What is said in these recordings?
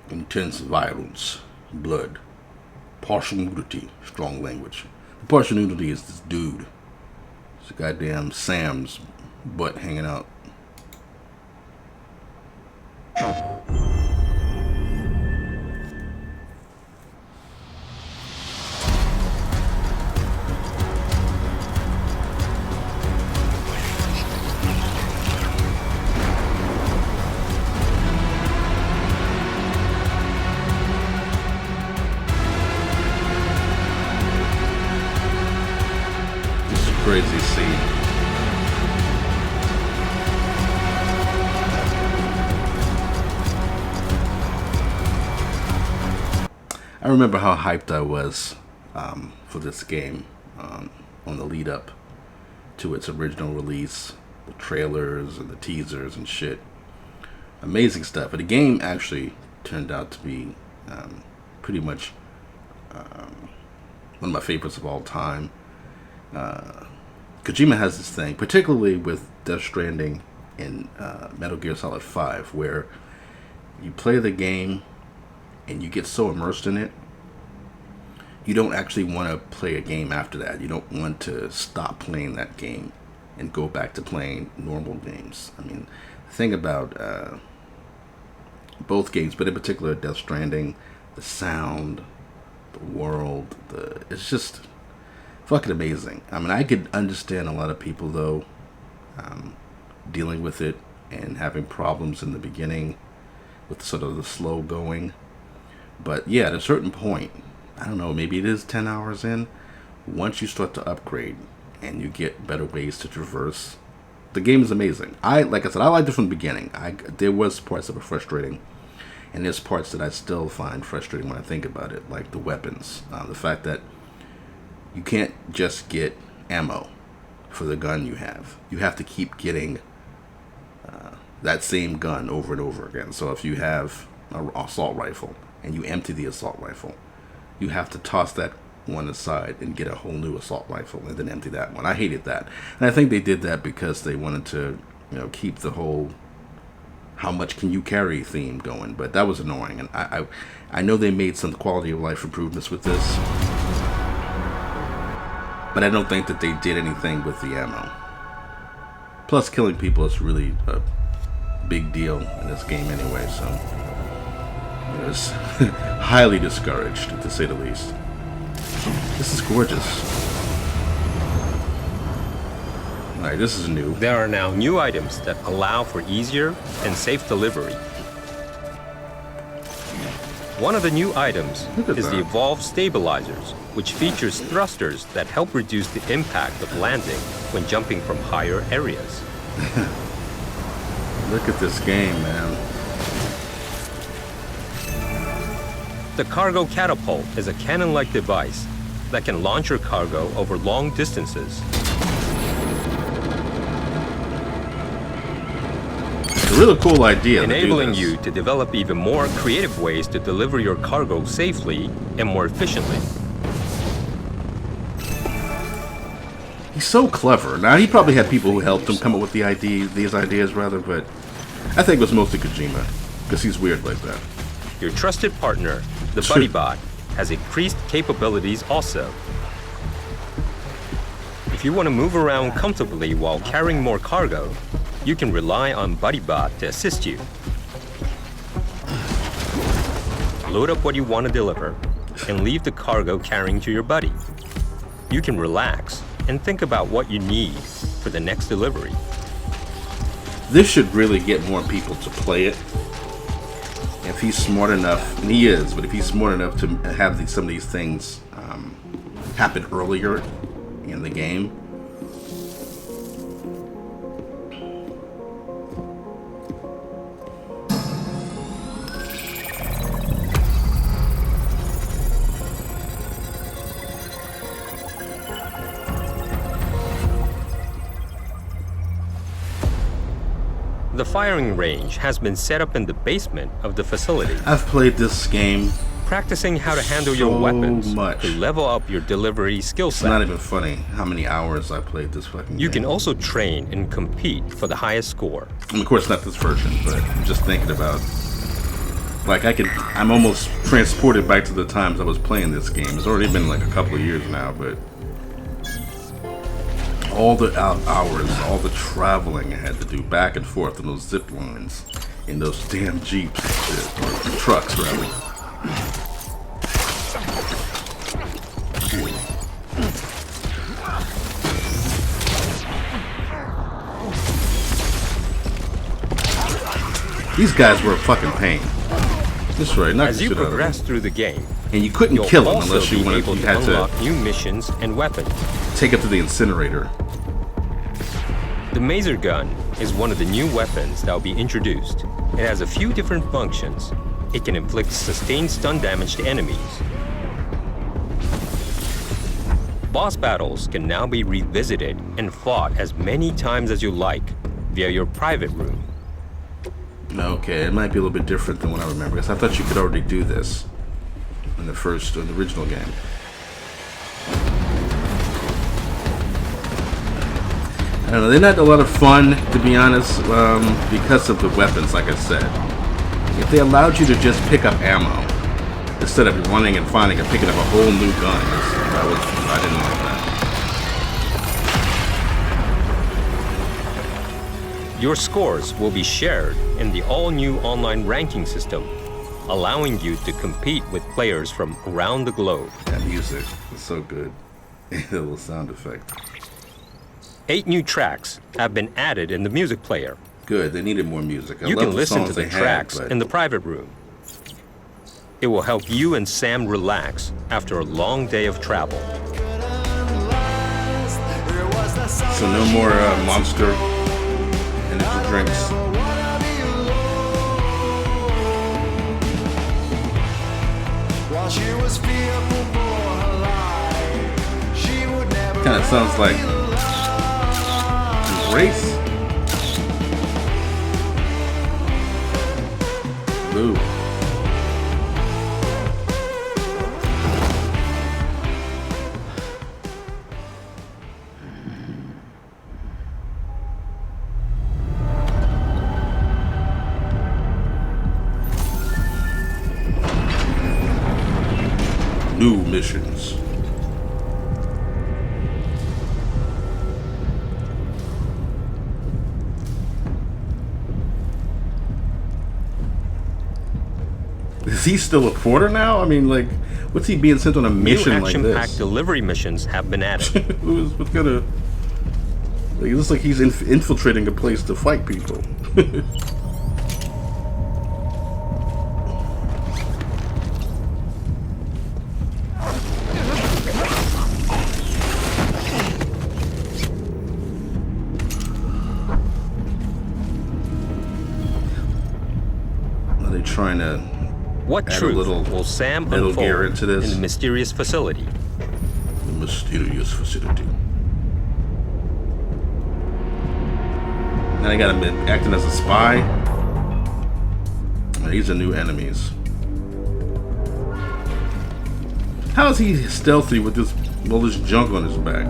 intense violence, blood, partial nudity, strong language. The partial nudity is this dude. It's a goddamn Sam's butt hanging out. Crazy scene. I remember how hyped I was for this game on the lead up to its original release, the trailers and the teasers and shit. Amazing stuff. But the game actually turned out to be pretty much one of my favorites of all time. Kojima has this thing, particularly with Death Stranding and Metal Gear Solid 5, where you play the game and you get so immersed in it, you don't actually want to play a game after that. You don't want to stop playing that game and go back to playing normal games. I mean, the thing about both games, but in particular Death Stranding, the sound, the world, it's just fucking amazing. I mean, I could understand a lot of people, though, dealing with it and having problems in the beginning with sort of the slow going. But yeah, at a certain point, I don't know, maybe it is 10 hours in, once you start to upgrade and you get better ways to traverse, the game is amazing. Like I said, I liked it from the beginning. There was parts that were frustrating, and there's parts that I still find frustrating when I think about it, like the weapons. The fact that you can't just get ammo for the gun you have. You have to keep getting that same gun over and over again. So if you have an assault rifle and you empty the assault rifle, you have to toss that one aside and get a whole new assault rifle and then empty that one. I hated that. And I think they did that because they wanted to, keep the whole how much can you carry theme going. But that was annoying. And I know they made some quality of life improvements with this, but I don't think that they did anything with the ammo. Plus, killing people is really a big deal in this game anyway, so it's highly discouraged, to say the least. This is gorgeous. Alright, this is new. There are now new items that allow for easier and safe delivery. One of the new items is the Evolved Stabilizers, which features thrusters that help reduce the impact of landing when jumping from higher areas. Look at this game, man. The Cargo Catapult is a cannon-like device that can launch your cargo over long distances. It's a really cool idea. Enabling you to develop even more creative ways to deliver your cargo safely and more efficiently. He's so clever. Now, he probably had people who helped him come up with these ideas, but I think it was mostly Kojima, because he's weird like that. Your trusted partner, the BuddyBot, has increased capabilities also. If you want to move around comfortably while carrying more cargo, you can rely on BuddyBot to assist you. Load up what you want to deliver and leave the cargo carrying to your buddy. You can relax and think about what you need for the next delivery. This should really get more people to play it. If he's smart enough, and he is, but if he's smart enough to have some of these things happen earlier in the game. The firing range has been set up in the basement of the facility. I've played this game practicing how to handle so your weapons much. to level up your delivery skill set. It's not even funny how many hours I played this fucking game. You can also train and compete for the highest score. And of course, not this version, but I'm just thinking about Like I'm almost transported back to the times I was playing this game. It's already been like a couple of years now, but all the hours, all the traveling I had to do back and forth on those zip lines in those damn jeeps and shit, or trucks rather. These guys were a fucking pain. That's right. As you progress through the game, and you couldn't kill them unless you wanted. You had to unlock new missions and weapons. Take it to the incinerator. The Maser gun is one of the new weapons that will be introduced. It has a few different functions. It can inflict sustained stun damage to enemies. Boss battles can now be revisited and fought as many times as you like via your private room. Okay, it might be a little bit different than what I remember, because I thought you could already do this in the original game. I don't know, they're not a lot of fun, to be honest, because of the weapons, like I said. If they allowed you to just pick up ammo, instead of running and finding and picking up a whole new gun, I didn't like that. Your scores will be shared in the all-new online ranking system, allowing you to compete with players from around the globe. That music is so good. The little sound effect. 8 new tracks have been added in the music player. Good, they needed more music. You can listen to the tracks in the private room. It will help you and Sam relax after a long day of travel. So no more Monster energy drinks. Kind of sounds like Race. Ooh. New missions. Is he still a porter now? I mean, like, what's he being sent on a mission like this? New action-packed delivery missions have been added. What's gonna? Like, it looks like he's infiltrating a place to fight people. Are they trying to? What truth will Sam unfold into this? in the mysterious facility? The mysterious facility. Now they got him acting as a spy. These are new enemies. How is he stealthy with all this junk on his back?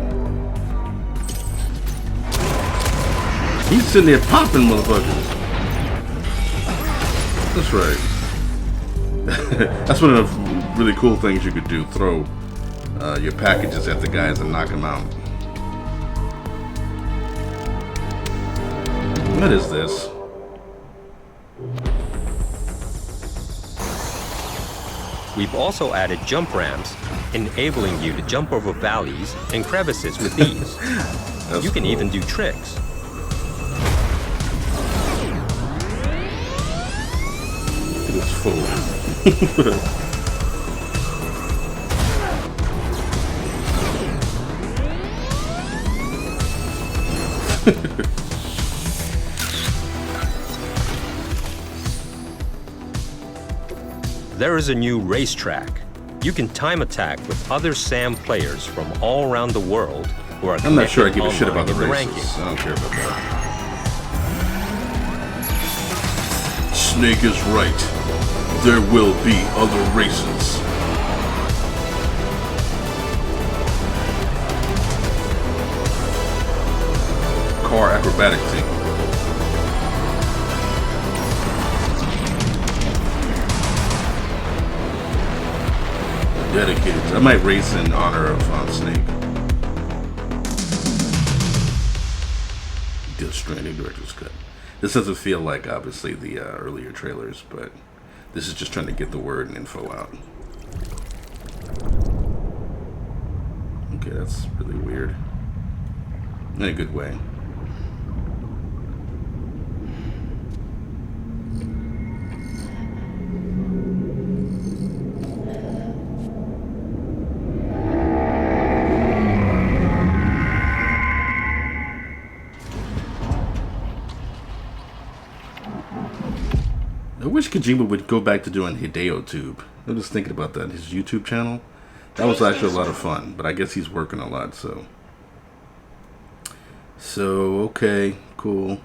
He's sitting there popping motherfuckers. That's right. That's one of the really cool things you could do. Throw your packages at the guys and knock them out. What is this? We've also added jump ramps, enabling you to jump over valleys and crevices with ease. You can even do tricks. Look at this fool. There is a new racetrack. You can time attack with other SAM players from all around the world who are I'm not sure I give a online shit about the in races. I don't care about that. Snake is right. There will be other races. Car acrobatic team. dedicated. I might race in honor of Snake. Death Stranding director's cut. This doesn't feel like obviously the earlier trailers, but this is just trying to get the word and info out. Okay, that's really weird. In a good way. I wish Kojima would go back to doing Hideo Tube. I'm just thinking about that. His YouTube channel. That was actually a lot of fun, but I guess he's working a lot, so. So, okay, cool.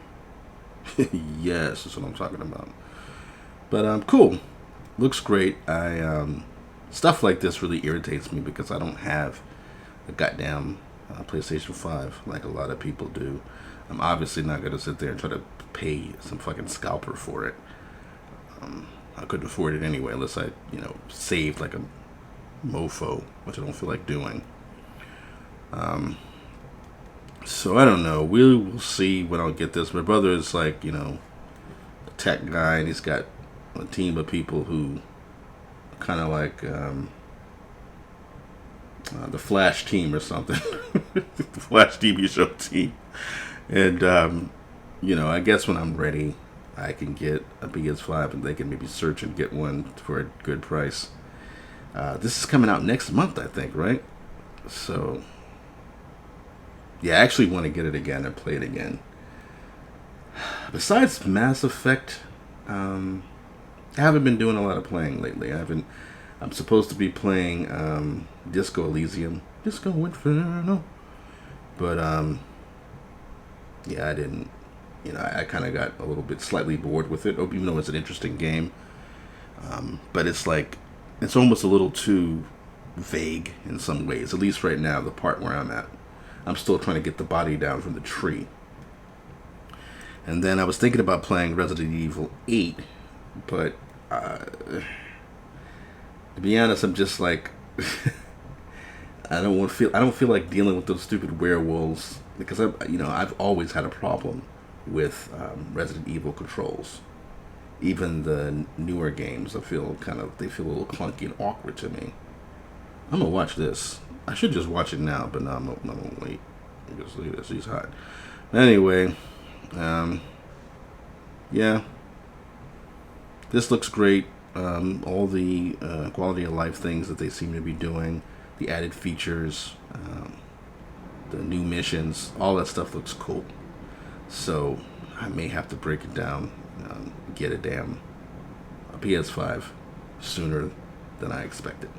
Yes, that's what I'm talking about. But, cool. Looks great. Stuff like this really irritates me because I don't have a goddamn PlayStation 5 like a lot of people do. I'm obviously not going to sit there and try to pay some fucking scalper for it. I couldn't afford it anyway unless I, saved like a mofo, which I don't feel like doing. So I don't know. We'll see when I'll get this. My brother is like, a tech guy, and he's got a team of people who kind of like the Flash team or something. The Flash TV show team. And, I guess when I'm ready, I can get a PS5 and they can maybe search and get one for a good price. This is coming out next month, I think, right? So, yeah, I actually want to get it again and play it again. Besides Mass Effect, I haven't been doing a lot of playing lately. I'm supposed to be playing Disco Elysium, Disco Inferno, but yeah, I didn't. I kind of got a little bit slightly bored with it, even though it's an interesting game. But it's almost a little too vague in some ways. At least right now, the part where I'm at. I'm still trying to get the body down from the tree. And then I was thinking about playing Resident Evil 8, but to be honest, I'm just like I don't feel like dealing with those stupid werewolves because I've always had a problem with Resident Evil controls. Even the newer games, they feel a little clunky and awkward to me. I'm gonna watch this. I should just watch it now, but no, I'm gonna wait. Just look at this. He's hot. Anyway, yeah, this looks great. All the quality of life things that they seem to be doing, the added features, the new missions, all that stuff looks cool. So I may have to break it down, get a PS5 sooner than I expected.